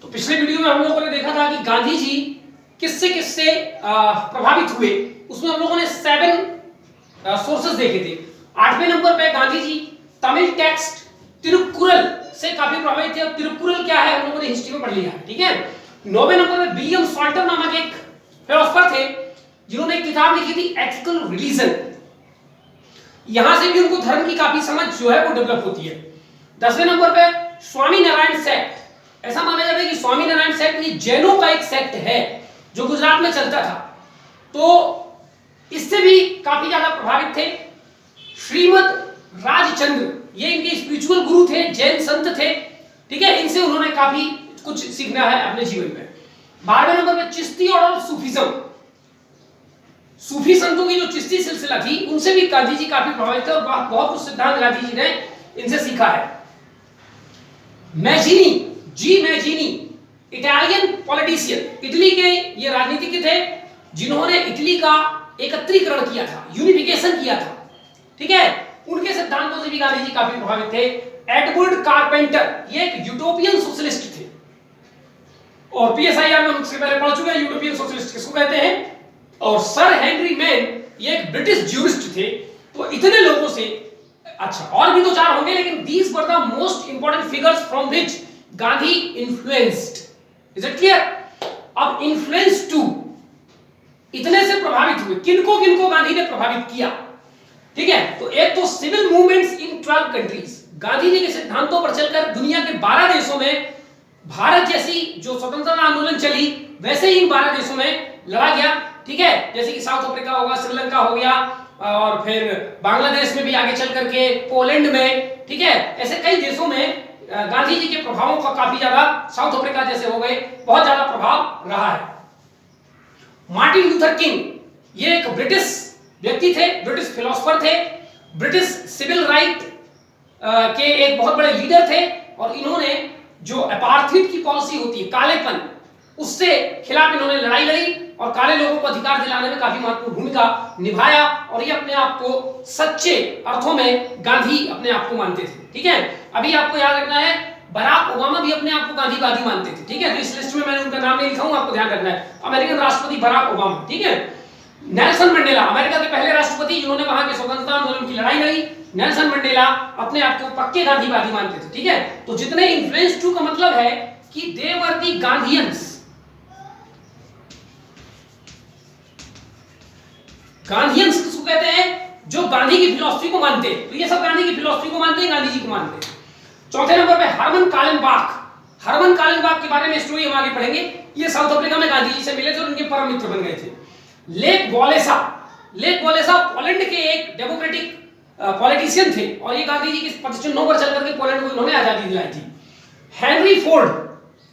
तो पिछले वीडियो में हम लोगों ने देखा था कि गांधी जी किससे किससे प्रभावित हुए, उसमें हम लोगों ने 7 सोर्सेस देखे थे। 8वें नंबर पे गांधी जी तमिल टेक्स्ट तिरुकुरल से काफी प्रभावित थे। और तिरुकुरल क्या है हम लोगों ने हिस्ट्री में पढ़ लिया, ठीक है। 9वें नंबर पे विलियम सॉल्टर नामक एक फिलोसोफर थे जिन्होंने एक किताब लिखी थी एथिकल रिलीजन। यहां से भी उनको धर्म की काफी समझ जो है वो डेवलप होती है। 10वें नंबर पे स्वामी नारायण सेक्ट। ऐसा माना जाता है कि स्वामी नारायण सेक्ट ये जैनों का एक सेक्ट है जो गुजरात में चलता था, तो इससे भी काफी ज्यादा प्रभावित थे। श्रीमद राजचंद्र ये इनके स्पिरिचुअल गुरु थे, जैन संत थे, ठीक है। इनसे उन्होंने काफी कुछ सीखना है अपने जीवन में। 12वें नंबर पे चिश्ती और सूफीज्म। सूफी संतों की जो चिश्ती सिलसिला थी उनसे भी गांधी जी काफी प्रभावित थे और बहुत कुछ सिद्धांत गांधी जी ने इनसे सीखा है। मैजीनी, जी मैजीनी इटालियन पॉलिटिशियन, इटली के ये राजनीतिज्ञ थे जिन्होंने इटली का एकत्रीकरण किया था, यूनिफिकेशन किया था, ठीक है। उनके सिद्धांतों से भी गांधी जी काफी प्रभावित थे। एडवर्ड कारपेंटर ये एक यूटोपियन सोशलिस्ट थे और पीएसआईआर में हम इससे पहले पढ़ चुके हैं यूरोपियन सोशलिस्ट किसको कहते हैं। और सर हेनरी मैन ये एक ब्रिटिश ज्यूरिस्ट थे। तो इतने लोगों से, अच्छा और भी 2-4 होंगे, लेकिन these were the most important figures from which Gandhi influenced. Is it clear? अब इन्फ्लुएंस टू, इतने से प्रभावित हुए, किनको किनको गांधी ने प्रभावित किया, ठीक है। तो एक तो civil movements in 12 countries, Gandhi ji के सिद्धांतों पर चलकर दुनिया के 12 देशों में भारत जैसी जो स्वतंत्रता आंदोलन चली वैसे ही इन 12 देशों में लड़ा गया, ठीक है। जैसे कि साउथ अफ्रीका होगा, श्रीलंका हो गया, और फिर बांग्लादेश में भी आगे चल करके पोलैंड में, ठीक है। ऐसे कई देशों में गांधी जी के प्रभावों का काफी ज्यादा, साउथ अफ्रीका जैसे हो गए, बहुत ज्यादा प्रभाव रहा है। मार्टिन लूथर किंग ये एक ब्रिटिश व्यक्ति थे, ब्रिटिश फिलोसोफर थे, ब्रिटिश सिविल राइट के एक बहुत बड़े लीडर थे और इन्होंने जो अपार्थाइड की पॉलिसी होती है, कालेपन, उससे खिलाफ इन्होंने लड़ाई लड़ी और काले लोगों को अधिकार दिलाने में काफी महत्वपूर्ण भूमिका निभाया। और ये अपने आप को सच्चे अर्थों में गांधी अपने आप को मानते थे, ठीक है। अभी आपको याद रखना है बराक ओबामा भी अपने आप को गांधीवादी मानते थे, ठीक है। तो इस लिस्ट में मैंने उनका नाम नहीं लिखा हूं, आपको ध्यान रखना है। अमेरिकन राष्ट्रपति बराक ओबामा, ठीक है। नेल्सन मंडेला अमेरिका के पहले राष्ट्रपति जिन्होंने वहां के स्वतंत्रता आंदोलन की लड़ाई लड़ी, नेल्सन मंडेला अपने आप को पक्के गांधीवादी मानते थे, ठीक है। तो जितने इन्फ्लुएंस टू का मतलब है कि दे वर द गांधीयंस। गांधीयंस किसको कहते हैं? जो गांधी की फिलॉसफी को मानते हैं। तो ये सब गांधी की फिलॉसफी को मानते हैं, गांधी जी को मानते हैं। चौथे नंबर पे हरमन कालेनबाख। हरमन कालेनबाख के बारे में स्टोरी हम आगे पढ़ेंगे। ये साउथ अफ्रीका में गांधी जी से मिले थे और उनके परम मित्र बन गए थे। लेक वॉलेसा, लेक वॉलेसा पोलैंड के एक डेमोक्रेटिक पॉलिटिशियन थे और ये गांधी जी की पदचिन्हों पर चल करके पोलैंड को इन्होंने आजादी दिलाई थी। हेनरी फोर्ड,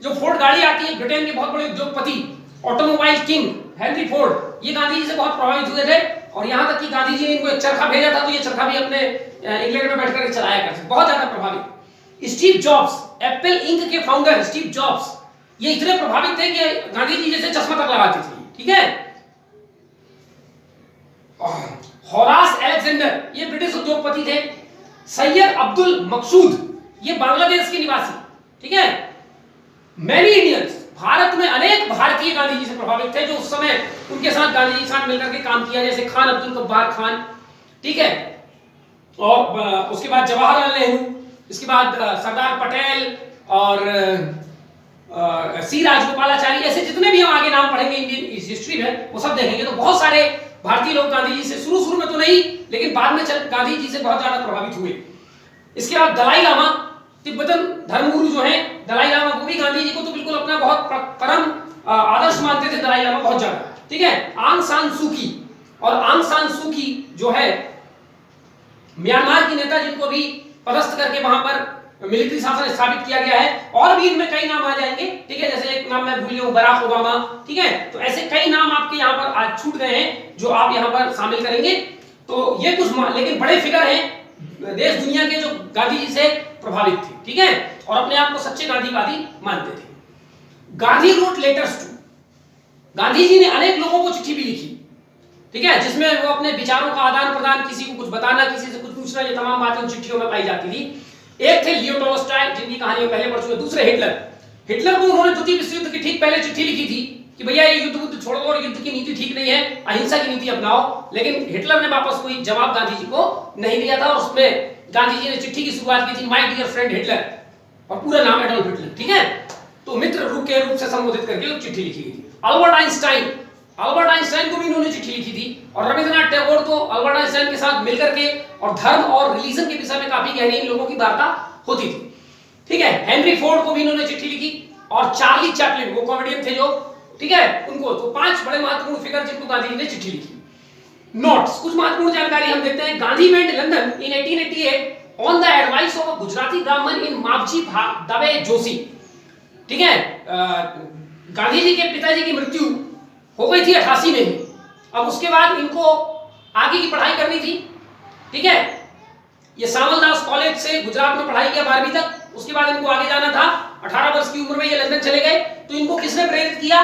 जो फोर्ड गाड़ी आती है, ब्रिटेन के बहुत बड़े उद्योगपति, ऑटोमोबाइल किंग हेनरी फोर्ड, ये गांधी जी से बहुत प्रभावित हुए थे और यहां तक कि गांधी जी ने इनको एक चरखा भेजा था तो ये चरखा भी अपने इंग्लैंड में बैठकर चलाया करते थे, बहुत ज्यादा प्रभावित। स्टीव जॉब्स, एप्पल इंक के फाउंडर स्टीव जॉब्स, ये इतने प्रभावित थे कि गांधी जी जैसे चश्मा तक लगाते थे, ठीक है। होरास अलेक्जेंडर ये ब्रिटिश उद्योगपति थे। सैयद अब्दुल मकसूद ये बांग्लादेश के निवासी, ठीक है। मैनी इंडियंस, भारत में अनेक भारतीय गांधी जी से प्रभावित थे जो उस समय उनके साथ गांधी जी के साथ मिलकर के काम किया, जैसे खान अब्दुल गफ्फार खान, ठीक है। और उसके बाद जवाहरलाल नेहरू, इसके बाद सरदार पटेल और सी राजगोपालाचारी, ऐसे जितने भी हम आगे नाम पढ़ेंगे इंडियन हिस्ट्री में वो सब देखेंगे। तो बहुत सारे भारतीय लोग गांधी जी से शुरू में तो नहीं, लेकिन बाद में गांधी जी से बहुत ज्यादा प्रभावित हुए। इसके बाद दलाई लामा, तिब्बतन धर्मगुरु जो हैं दलाई लामा, वो भी गांधी जी को तो बिल्कुल अपना बहुत परम आदर्श मानते थे दलाई लामा, बहुत ज्यादा, ठीक है। आंग सान सूकी, और आंग सान सूकी जो है म्यांमार की नेता जिनको भी पदस्थ करके वहां पर मिलिट्री शासन स्थापित किया गया है। और भी इनमें कई नाम आ जाएंगे, ठीक है। जैसे एक नाम मैं भूल गया हूं, बराक ओबामा, ठीक है। तो ऐसे कई नाम आपके यहाँ पर आज छूट गए हैं जो आप यहाँ पर शामिल करेंगे। तो ये कुछ लेकिन बड़े फिगर हैं देश दुनिया के जो गांधी जी से प्रभावित थे, ठीक है, और अपने आप को सच्चे गांधीवादी मानते थे। Gandhi wrote letters to, Gandhi ji ने अनेक लोगों को चिट्ठी भी लिखी, ठीक है, जिसमें वो अपने विचारों का आदान प्रदान, किसी को कुछ बताना, किसी से कुछ पूछना, ये तमाम बातें उन चिट्ठियों में पाई जाती थी। एक थे लियो टॉलस्टॉय जिनकी कहानी हम पहले पढ़ चुके, दूसरे हिटलर। हिटलर को उन्होंने द्वितीय विश्व युद्ध की ठीक पहले चिट्ठी लिखी थी कि भैया ये युद्ध छोड़ दो और युद्ध की नीति ठीक नहीं है, अहिंसा की नीति अपनाओ। लेकिन हिटलर ने वापस कोई जवाब गांधी जी को नहीं दिया था। उसमें गांधी जी ने चिट्ठी की शुरुआत की थी, माय डियर फ्रेंड हिटलर, और पूरा नाम एडोल्फ हिटलर, ठीक है। तो मित्र रूप के रूप से संबोधित करके चिट्ठी लिखी गई थी। अल्बर्ट आइंस्टाइन को भी इन्होंने चिट्ठी लिखी थी। और रविंद्रनाथ टैगोर तो अल्बर्ट आइंस्टाइन के साथ मिलकर के और धर्म और रिलीजन के विषय में काफी गहरी इन लोगों की वार्ता होती थी, ठीक है। हेनरी फोर्ड को भी इन्होंने चिट्ठी लिखी। और चार्ली चैपलिन, वो कॉमेडियन थे जो, ठीक है, उनको। तो 5 बड़े महत्वपूर्ण फिगर जिनको गांधी जी ने चिट्ठी लिखी। नोट्स, कुछ महत्वपूर्ण जानकारी हम देखते हैं। Gandhi went London in 1888 on the advice of a Gujarati ब्राह्मण इन मावजी दवे जोशी, ठीक है। गांधी जी के पिताजी की मृत्यु हो गई थी 88 में ही। अब उसके बाद इनको आगे की पढ़ाई करनी थी, ठीक है। ये सामलदास कॉलेज से गुजरात में पढ़ाई किया 12वीं तक। उसके बाद इनको आगे जाना था। 18 वर्ष की उम्र में ये लंदन चले गए। तो इनको किसने प्रेरित किया?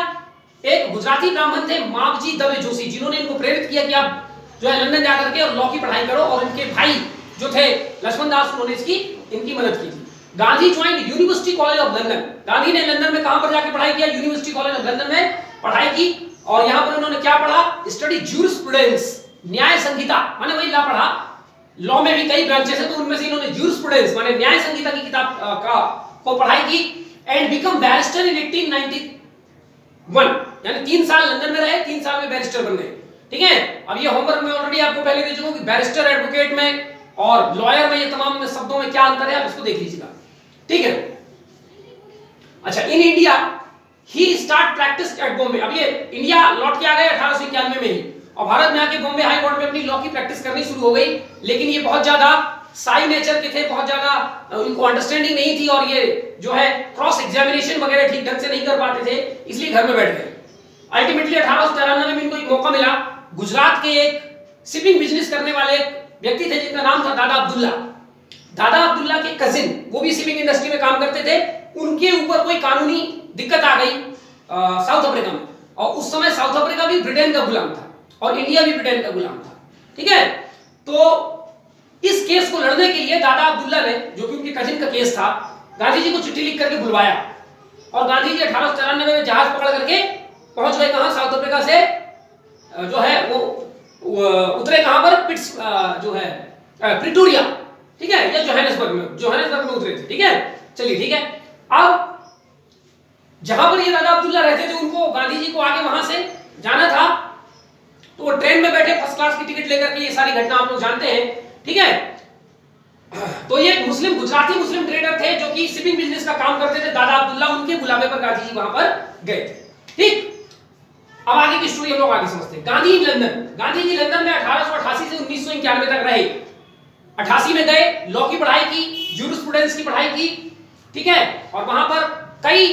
एक गुजराती ब्राह्मण थे मावजी दवे जोशी, जिन्होंने इनको प्रेरित किया कि आप जो है लंदन जाकर के और लॉ की पढ़ाई करो। और इनके भाई जो थे लक्ष्मण दास, उन्होंने इनकी मदद की थी। Gandhi joined university college of London. Gandhi ने लंदन में कहां पर जाके पढ़ाई किया? यूनिवर्सिटी कॉलेज ऑफ लंदन में पढ़ाई की। और यहां पर उन्होंने क्या पढ़ा? स्टडी ज्यूरिस्प्रूडेंस, न्याय संहिता, माने वही लॉ पढ़ा। लॉ में भी कई ब्रांचेस हैं, तो उनमें से इन्होंने ज्यूरिस्प्रूडेंस माने न्याय संहिता की किताब को पढ़ाई की। एंड बिकम बैरिस्टर इन 1891, यानी 3 साल लंदन में रहे, 3 साल में बैरिस्टर बन गए, ठीक है। अब ये होमवर्क में ऑलरेडी आपको पहले दे चुका हूं कि बैरिस्टर एडवोकेट में और लॉयर में ये तमाम शब्दों में क्या अंतर है, आप इसको देख लीजिएगा, ठीक है। अच्छा, in India he start practice eight Bombay. अब ये इंडिया लौट के आ गए 1891 में ही, और भारत में आके बॉम्बे हाई कोर्ट में अपनी लॉ की प्रैक्टिस करनी शुरू हो गई। लेकिन ये बहुत ज्यादा साई नेचर के थे, बहुत ज्यादा इनको अंडरस्टैंडिंग नहीं थी, और ये जो है क्रॉस एग्जामिनेशन वगैरह ठीक ढंग से नहीं कर पाते थे, इसलिए घर में बैठ गए। अल्टीमेटली 1893 में इनको एक मौका मिला। गुजरात के एक शिपिंग बिजनेस करने वाले एक व्यक्ति थे जिनका नाम था दादा अब्दुल्ला। दादा अब्दुल्ला के कजिन, वो भी शिपिंग इंडस्ट्री में काम करते थे। उनके ऊपर कोई कानूनी दिक्कत आ गई साउथ अफ्रीका में, और उस समय साउथ अफ्रीका भी ब्रिटेन का गुलाम था और इंडिया भी ब्रिटेन का गुलाम था, ठीक है। तो इस केस को लड़ने के लिए दादा अब्दुल्ला ने, जो कि उनके कजिन का केस था, गांधी जी को चिट्ठी लिख करके बुलवाया। और गांधी जी 1893 में जहाज पकड़ करके पहुंच गए कहां? साउथ अफ्रीका से जो है वो उतरे कहां पर? पिट्स जो है प्रिटोरिया, ठीक है, या जोहानिसबर्ग में उतरे थे, ठीक है। चलिए, ठीक है। अब जहां पर ये दादा अब्दुल्ला रहते थे, उनको गांधी जी को आगे वहां से जाना था। तो वो ट्रेन में बैठे फर्स्ट क्लास की टिकट लेकर के, ये सारी घटना आप लोग जानते हैं, ठीक है। तो ये गुजराती मुस्लिम ट्रेडर थे जो कि शिपिंग बिजनेस का काम करते थे, दादा अब्दुल्ला। उनके बुलावे पर गांधी जी वहां पर गए थे, ठीक। अब आगे की स्टोरी हम लोग आगे समझते हैं। गांधी जी लंदन में 1888 से 1991 तक रहे। 88 में गए, लॉ की पढ़ाई की, ज्यूरिस्प्रूडेंस की पढ़ाई की, ठीक है। और वहां पर कई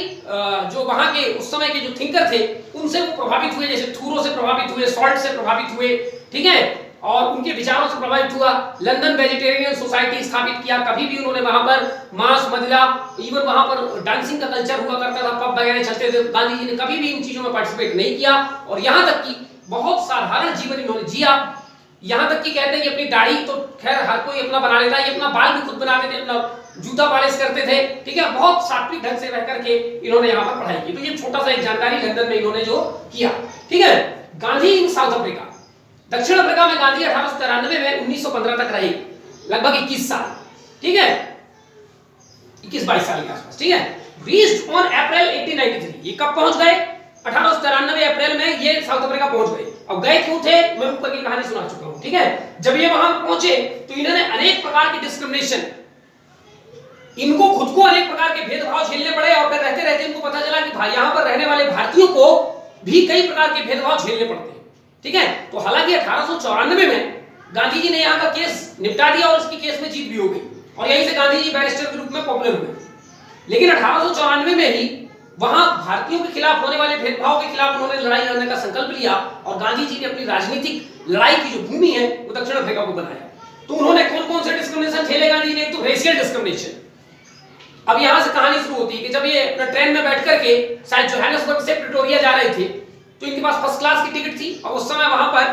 जो वहां के उस समय के जो थिंकर थे, उनसे वो प्रभावित हुए, जैसे थूरो से प्रभावित हुए, सॉल्ट से प्रभावित हुए, ठीक है। और उनके विचारों से प्रभावित हुआ। लंदन वेजिटेरियन सोसाइटी स्थापित किया। कभी भी उन्होंने वहां पर मांस, मदिरा, इवन वहां पर डांसिंग का कल्चर हुआ करता था, पब वगैरह चलते थे। गांधी जी ने कभी भी इन चीजों में पार्टिसिपेट नहीं किया, और यहां तक कि बहुत साधारण जीवन इन्होंने जिया। यहां तक कि कहते हैं कि अपनी दाढ़ी तो खैर हर कोई अपना बना लेता है, ये अपना बाल भी खुद बनाते थे, अपना जूता पॉलिश करते थे, ठीक है। बहुत सात्विक ढंग से रह करके इन्होंने यहाँ पर पढ़ाई की। तो ये छोटा सा एक जानकारी लंदन में इन्होंने जो किया, ठीक है। गांधी इन साउथ अफ्रीका, दक्षिण अफ्रीका में गांधी 1893 में 1915 तक रहे, लगभग 21 साल, ठीक है, 21-22 साल के आसपास, ठीक है। रीच्ड ऑन अप्रैल 1893, ये कब पहुंच गए? 1893 अप्रैल में ये साउथ अफ्रीका पहुंच गए। अब गए क्यों थे, मैं ऊपर की कहानी सुना चुका हूं, ठीक है। जब ये वहां पहुंचे तो इन्होंने अनेक प्रकार की डिस्क्रिमिनेशन, इनको खुद को अनेक प्रकार के भेदभाव झेलने पड़े, और फिर रहते रहते इनको पता चला कि यहां पर रहने वाले भारतीयों को भी कई प्रकार के भेदभाव झेलने पड़ते हैं, ठीक है। तो हालांकि 1894 में गांधी जी ने यहाँ का केस निपटा दिया और उसकी केस में जीत भी हो गई, और यहीं से गांधी जी बैरिस्टर के रूप में पॉपुलर हुए। लेकिन 1894 में ही वहां भारतीयों के खिलाफ होने वाले भेदभाव के खिलाफ उन्होंने लड़ाई लड़ने का संकल्प लिया, और गांधी जी ने अपनी राजनीतिक लड़ाई की जो भूमि है वो दक्षिण अफ्रीका को बनाया। तो उन्होंने कौन कौन से डिस्क्रिमिनेशन झेले गांधी जी ने? एक तो रेशियल डिस्क्रिमिनेशन। अब यहां से कहानी शुरू होती है कि जब ये अपने ट्रेन में बैठ करके शायद जोहानिसबर्ग से प्रिटोरिया जा रहे थे, तो इनके पास फर्स्ट क्लास की टिकट थी, और उस समय वहां पर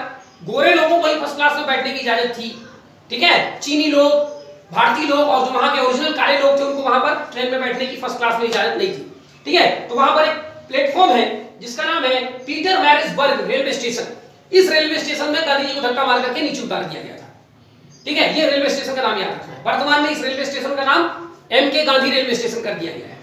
गोरे लोगों को ही फर्स्ट क्लास में बैठने की इजाजत थी, ठीक है। चीनी लोग, भारतीय लोग और जो वहां के ओरिजिनल काले लोग थे, उनको वहां पर ट्रेन में बैठने की फर्स्ट क्लास में इजाजत नहीं थी। ठीक है। तो वहां पर एक प्लेटफॉर्म है जिसका नाम है पीटर मैरिट्सबर्ग रेलवे स्टेशन। इस रेलवे स्टेशन में गांधी जी को धक्का मार करके नीचे उतार दिया गया था, ठीक है। ये रेलवे स्टेशन का नाम याद रखना। वर्तमान में इस रेलवे स्टेशन का नाम MK गांधी रेलवे स्टेशन कर दिया गया है,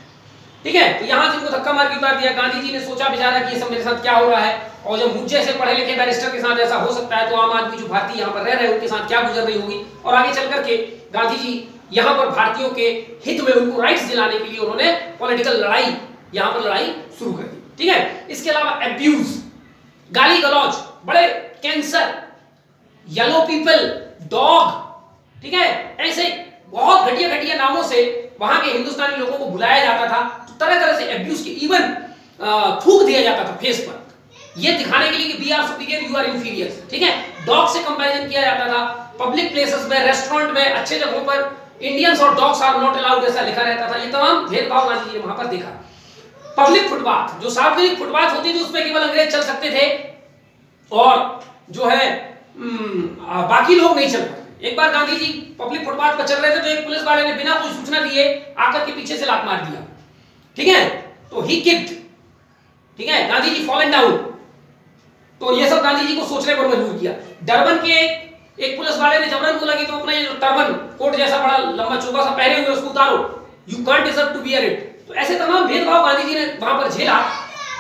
ठीक है। तो यहां से इनको धक्का मार के उतार दिया। गांधी जी ने सोचा बेचारा कि ये सब मेरे साथ क्या हो रहा है, और जब मुझ जैसे पढ़े लिखे बैरिस्टर के साथ ऐसा हो सकता है, तो आम आदमी जो भारतीय यहाँ पर रह रहे हैं उनके साथ क्या गुजर रही होगी। और आगे चल करके गांधी जी यहाँ पर भारतीयों के हित में उनको राइट्स दिलाने के लिए उन्होंने पॉलिटिकल लड़ाई, यहाँ पर लड़ाई शुरू कर दी, ठीक है। इसके अलावा एब्यूज, गाली गलौज, बड़े कैंसर, येलो पीपल, डॉग, ठीक है, ऐसे बहुत घटिया घटिया नामों से वहां के हिंदुस्तानी लोगों को बुलाया जाता था। तो तरह तरह से एब्यूज की इवन थूक दिया जाता था फेस पर, ये दिखाने के लिए कि we are superior, you are inferior, ठीक है। डॉग से कंपैरिजन किया जाता था। पब्लिक प्लेसेस में, रेस्टोरेंट में, अच्छे जगहों पर इंडियंस और डॉग्स आर नॉट अलाउड ऐसा लिखा रहता था। ये तमाम भेदभाव गांधी जी ने वहां पर देखा। पब्लिक फुटपाथ, जो सार्वजनिक फुटपाथ होती थी उसमें केवल अंग्रेज चल सकते थे और जो है बाकी लोग नहीं चल पाते। एक बार गांधी जी पब्लिक फुटपाथ पर चल रहे थे तो एक पुलिस वाले ने बिना कोई सूचना दिए आकर के पीछे से लात मार दिया, ठीक है। तो ही किक्ड, ठीक है, गांधी जी फॉलन डाउन। तो ये सब गांधी जी को सोचने पर मजबूर किया। डरबन के एक पुलिस वाले ने जबरन बोला कि तुम अपना ये जो टर्बन कोट जैसा बड़ा लंबा चौका सा पहने हुए उसको उतारो, you can't deserve to wear it. तो ऐसे तमाम भेदभाव गांधी जी ने वहां पर झेला।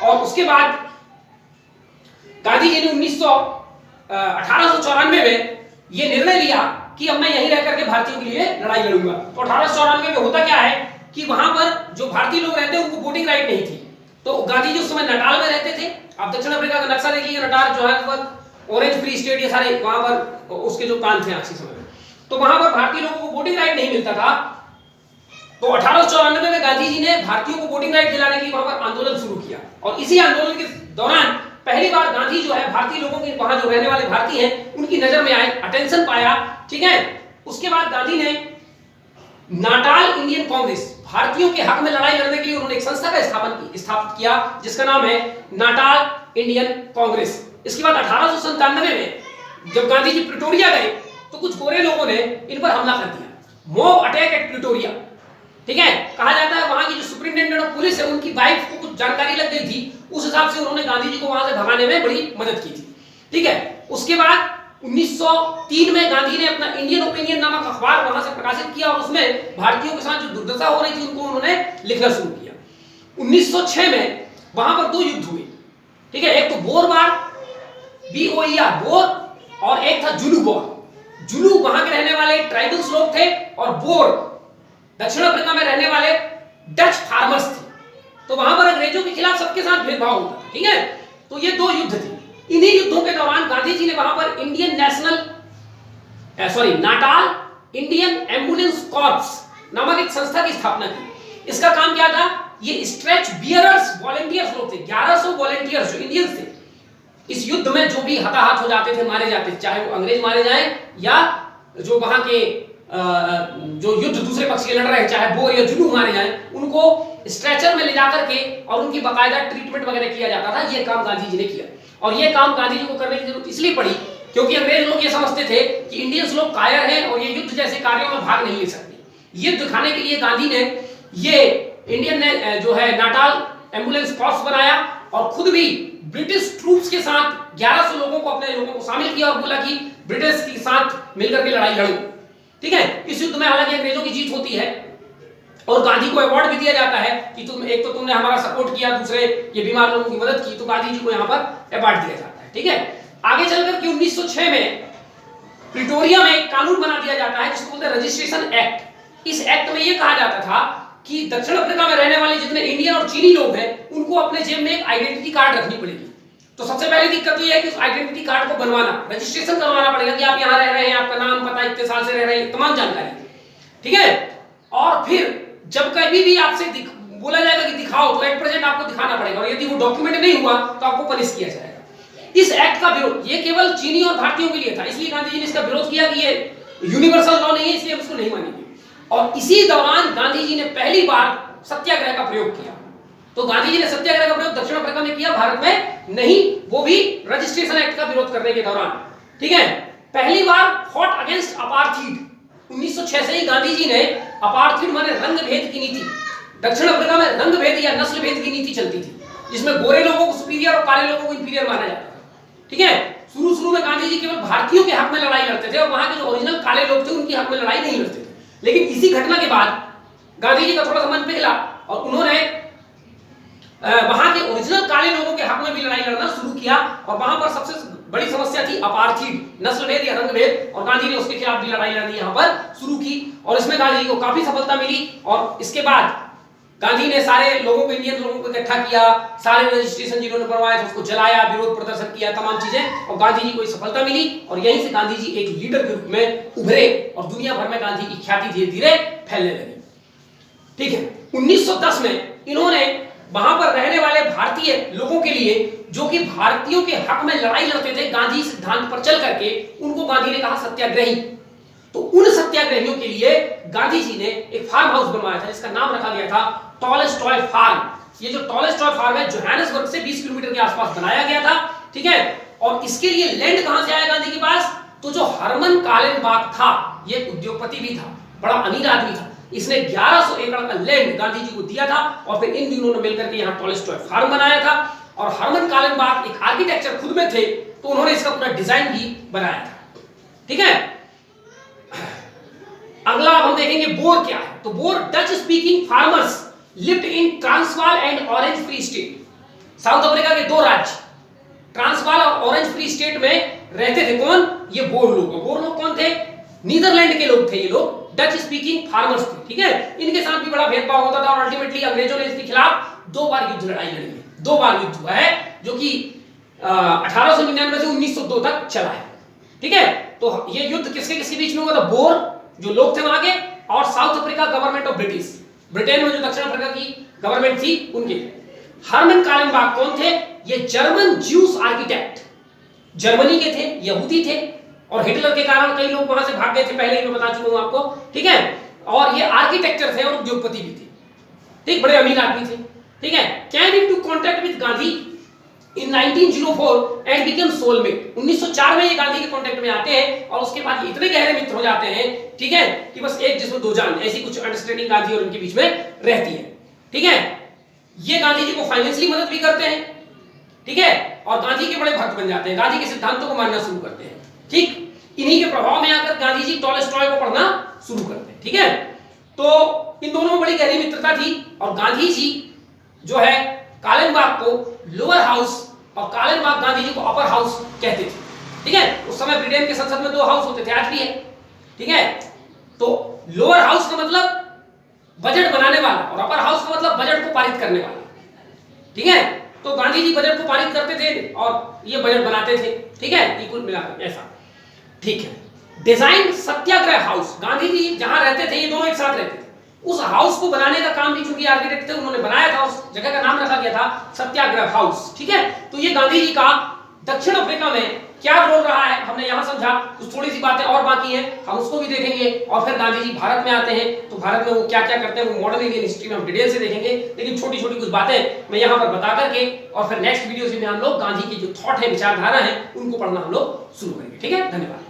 और उसके बाद गांधी जी ने 1894 में ये निर्णय लिया कि अब मैं यहीं रह करके भारतीयों के लिए लड़ाई लड़ूंगा। तो 1894 में होता क्या है कि वहां पर जो भारतीय लोग रहते हैं उनको वोटिंग राइट नहीं थी। तो गांधी जी उस समय नटाल में रहते थे। आप दक्षिण अफ्रीका का नक्शा देखिए, नटाल जो है ऑरेंज फ्री स्टेट, ये सारे वहां पर उसके जो प्रांत थे आज के समय में, तो वहां पर भारतीय लोगों को वोटिंग राइट नहीं मिलता था। तो 1894 में गांधी जी ने भारतीयों को वोटिंग राइट दिलाने के लिए वहां पर आंदोलन शुरू किया। और इसी आंदोलन के दौरान पहली बार गांधी जो है भारतीय लोगों के, वहां जो रहने वाले भारतीय हैं उनकी नजर में आए, अटेंशन पाया, ठीक है। उसके बाद गांधी ने नाटाल इंडियन कांग्रेस, भारतीयों के हक में लड़ाई लड़ने के लिए उन्होंने एक संस्था का स्थापित किया जिसका नाम है नाटाल इंडियन कांग्रेस। इसके बाद 1897 में जब गांधी जी प्रिटोरिया गए तो कुछ गोरे लोगों ने इन पर हमला कर दिया, मॉब अटैक एट प्रिटोरिया, ठीक है। कहा जाता है वहां की जो सुपरिटेंडेंट ऑफ पुलिस है उनकी वाइफ को कुछ जानकारी लग गई थी, उस हिसाब से उन्होंने गांधी जी को वहां से भगाने में बड़ी मदद की थी, ठीक है। उसके बाद 1903 में गांधी ने अपना इंडियन ओपिनियन नामक अखबार वहां से प्रकाशित किया और उसमें भारतीयों के साथ जो दुर्दशा हो रही थी उनको उन्होंने लिखना शुरू किया। 1906 में वहां पर दो युद्ध हुए, ठीक है। एक तो बोर वार, BOER बोर, और एक था जुलू वॉर। जुलू वहां के रहने वाले ट्राइबल्स लोग थे और बोर दक्षिण अफ्रीका में रहने वाले डच फार्मर्स थे। तो वहां पर अंग्रेजों के खिलाफ सबके साथ भेदभाव होता था, ठीक है। तो ये दो युद्ध थे। इन्हीं युद्धों के दौरान गांधी जी ने वहां पर नाटाल इंडियन एम्बुलेंस कॉर्प्स नामक एक संस्था की स्थापना की। इसका काम क्या था, ये स्ट्रेच बियरर्स वॉलंटियर्स लोग थे, 1100 वॉलंटियर्स जो इंडियंस थे। इस युद्ध में जो भी हताहत हो जाते थे, मारे जाते थे, चाहे वो अंग्रेज मारे जाएं या जो वहां के जो युद्ध दूसरे पक्ष के लड़ रहे हैं, चाहे बोर या जुलू मारे जाएं, उनको स्ट्रेचर में ले जाकर के और उनकी बाकायदा ट्रीटमेंट वगैरह किया जाता था। ये काम गांधी जी ने किया। और ये काम गांधी जी को करने की जरूरत इसलिए पड़ी क्योंकि अंग्रेज लोग ये समझते थे कि इंडियंस लोग कायर हैं और ये युद्ध जैसे कार्यों में भाग नहीं ले सकते। ये दिखाने के लिए गांधी ने ये इंडियन ने जो है नाटाल एम्बुलेंस कॉर्प्स बनाया और खुद भी ब्रिटिश ट्रूप्स के साथ 1100 लोगों को, अपने लोगों को शामिल किया और बोला कि ब्रिटिश के साथ मिलकर के लड़ाई लड़ो, ठीक है। इस युद्ध में हालांकि अंग्रेजों की जीत होती है और गांधी को अवार्ड भी दिया जाता है कि तुम एक तो तुमने हमारा सपोर्ट किया, दूसरे ये बीमार लोगों की मदद की, तो गांधी जी को यहाँ पर अवार्ड दिया जाता है, ठीक है। आगे चलकर के 1906 में प्रिटोरिया में एक कानून बना दिया जाता है जिसको बोलते हैं रजिस्ट्रेशन एक्ट। इस एक्ट में यह कहा जाता था कि दक्षिण अफ्रीका में रहने वाले जितने इंडियन और चीनी लोग हैं उनको अपने जेब में एक आइडेंटिटी कार्ड रखनी पड़ेगी। तो सबसे पहली दिक्कत यह है कि उस आइडेंटिटी कार्ड को बनवाना, रजिस्ट्रेशन करवाना पड़ेगा कि आप यहाँ रह रहे हैं, आपका नाम पता, इतने साल से रह रहे हैं, तमाम जानकारी, ठीक है। और फिर जब कभी भी आपसे बोला जाएगा कि दिखाओ तो एट प्रेजेंट आपको दिखाना पड़ेगा और यदि वो डॉक्यूमेंट नहीं हुआ तो आपको पनिश किया जाएगा। इस एक्ट का विरोध ये केवल चीनी और भारतीयों के लिए था, इसलिए गांधी जी ने इसका विरोध किया कि ये यूनिवर्सल लॉ नहीं है, इसलिए उसको नहीं मानेंगे। और इसी दौरान गांधी जी ने पहली बार सत्याग्रह का प्रयोग किया। तो गांधी जी ने सत्याग्रह का प्रयोग दक्षिण अफ्रीका में किया, भारत में नहीं, वो भी रजिस्ट्रेशन एक्ट का विरोध करने के दौरान, ठीक है। पहली बार फॉट अगेंस्ट अपार्थीड 1906 से ही गांधी जी ने अपार्थीड माने रंग भेद की नीति, दक्षिण अफ्रीका में रंग भेद या नस्ल भेद की नीति चलती थी, जिसमें गोरे लोगों को सुपीरियर और काले लोगों को इंफीरियर माना जाता था। ठीक है, शुरू में गांधी जी केवल भारतीयों के हक में लड़ाई लड़ते थे और वहां के जो ओरिजिनल काले लोग थे उनके हक में लड़ाई नहीं लड़ते थे। लेकिन इसी घटना के बाद गांधी जी का थोड़ा सा मन पिघला और उन्होंने वहां के ओरिजिनल काले लोगों के हक में भी लड़ाई लड़ना शुरू किया। और वहां पर सबसे बड़ी समस्या थी अपार्थीड, नस्ल भेद या रंग भेद, और गांधी ने उसके खिलाफ भी लड़ाई लड़नी यहां पर शुरू की और इसमें गांधी जी को काफी सफलता मिली। और इसके बाद गांधी ने सारे लोगों को, इंडियन लोगों को इकट्ठा किया, सारे रजिस्ट्रेशन जिन्होंने बनवाया था उसको जलाया, विरोध प्रदर्शन किया, तमाम चीजें, और गांधी जी को सफलता मिली और यहीं से गांधी जी एक लीडर के रूप में उभरे और दुनिया भर में गांधी की ख्याति धीरे धीरे फैलने लगी। ठीक है, 1910 में इन्होंने वहां पर रहने वाले भारतीय लोगों के लिए, जो कि भारतीयों के हक में लड़ाई लड़ते थे गांधी सिद्धांत पर चल करके, उनको गांधी ने कहा सत्याग्रही। तो उन सत्याग्रहियों के लिए गांधी जी ने एक फार्म हाउस बनवाया था जिसका नाम रखा गया था टॉलस्टॉय फार्म। ये जो टॉलस्टॉय फार्म है जोहानिसबर्ग से 20 किलोमीटर के आसपास बनाया गया था। ठीक है, और इसके लिए लैंड कहां से आया गांधी के पास? तो जो हरमन कालेनबाग था, ये उद्योगपति भी था, बड़ा अमीर आदमी था, इसने 1100 एकड़ का लैंड गांधी जी को दिया था और फिर इन दिनों ने मिलकर के यहाँ टॉलस्टॉय फार्म बनाया था। और हरमन कालेनबाग एक आर्किटेक्चर खुद में थे, तो उन्होंने इसका पूरा डिजाइन भी बनाया था। ठीक है, अगला अब हम देखेंगे बोर क्या है। तो bore Dutch speaking farmers lived in Transvaal and orange free state. South Africa के दो राज्य ट्रांसवाल और ऑरेंज फ्री स्टेट में रहते थे। कौन? ये बोर लोग। बोर लोग कौन थे? नीदरलैंड के लोग थे ये लोग, डच स्पीकिंग फार्मर्स थे। ठीक है, इनके साथ भी बड़ा भेदभाव होता था और अल्टीमेटली अंग्रेजों ने इसके खिलाफ 2 बार युद्ध लड़ाई लड़ी है। 2 बार युद्ध हुआ है, जो कि 1899 से 1902 तक चला है। ठीक है, तो ये युद्ध किसके किसके बीच में हुआ था? बोर जो लोग थे वहां के, और south Africa government of British, Britain में जो दक्षिण अफ्रीका की गवर्नमेंट थी उनके। हरमन कालेनबाग कौन थे? ये जर्मन ज्यूस आर्किटेक्ट, जर्मनी के थे, यहूदी थे, और हिटलर के कारण कई लोग वहां से भाग गए थे, पहले ही मैं बता चुका हूं आपको। ठीक है, और ये आर्किटेक्चर थे और उद्योगपति भी थे। ठीक, बड़े अमीर आदमी थे। ठीक है, came into contact with Gandhi in 1904 and become soulmate. 1904 में ये गांधी के कांटेक्ट में आते हैं और उसके बाद ये इतने गहरे मित्र हो जाते हैं, ठीक है, कि बस एक जिसमें दो जान, ऐसी कुछ अंडरस्टैंडिंग गांधी और उनके बीच में रहती है। ठीक है, ये गांधी जी को फाइनेंशियली मदद भी करते हैं। ठीक है, और गांधी के बड़े भक्त बन जाते हैं, गांधी के सिद्धांतों को मानना शुरू करते हैं। ठीक, इन्हीं के प्रभाव में आकर गांधी जी टॉलस्टॉय को पढ़ना शुरू करते हैं। ठीक है, तो इन दोनों में बड़ी गहरी मित्रता थी और गांधी जी जो है कालेनबाग को लोअर हाउस और कालेनबाग गांधी जी को अपर हाउस कहते थे। ठीक है, उस समय ब्रिटेन के संसद में 2 हाउस होते थे, आज भी है। ठीक है, तो लोअर हाउस का मतलब बजट बनाने वाला और अपर हाउस का मतलब बजट को पारित करने वाला। ठीक है, तो गांधी जी बजट को पारित करते थे और ये बजट बनाते थे। ठीक है, कुल मिलाकर ऐसा। ठीक है, डिजाइन सत्याग्रह हाउस, गांधी जी जहां रहते थे ये दोनों एक साथ रहते थे, उस हाउस को बनाने का काम भी चूंकि आर्किटेक्ट थे उन्होंने बनाया था, उस जगह का नाम रखा गया था सत्याग्रह हाउस। ठीक है, तो ये गांधी जी का दक्षिण अफ्रीका में क्या रोल रहा है हमने यहां समझा। कुछ थोड़ी सी बातें और बाकी हैं, हम उसको भी देखेंगे। और फिर गांधी जी भारत में आते हैं, तो भारत में वो क्या क्या करते हैं वो मॉडर्न इंडियन हिस्ट्री में हम डिटेल से देखेंगे। लेकिन छोटी छोटी कुछ बातें मैं यहां पर बता करके और फिर नेक्स्ट वीडियो में हम लोग गांधी की जो थॉट है, विचारधारा है, उनको पढ़ना हम लोग शुरू करेंगे। ठीक है, धन्यवाद।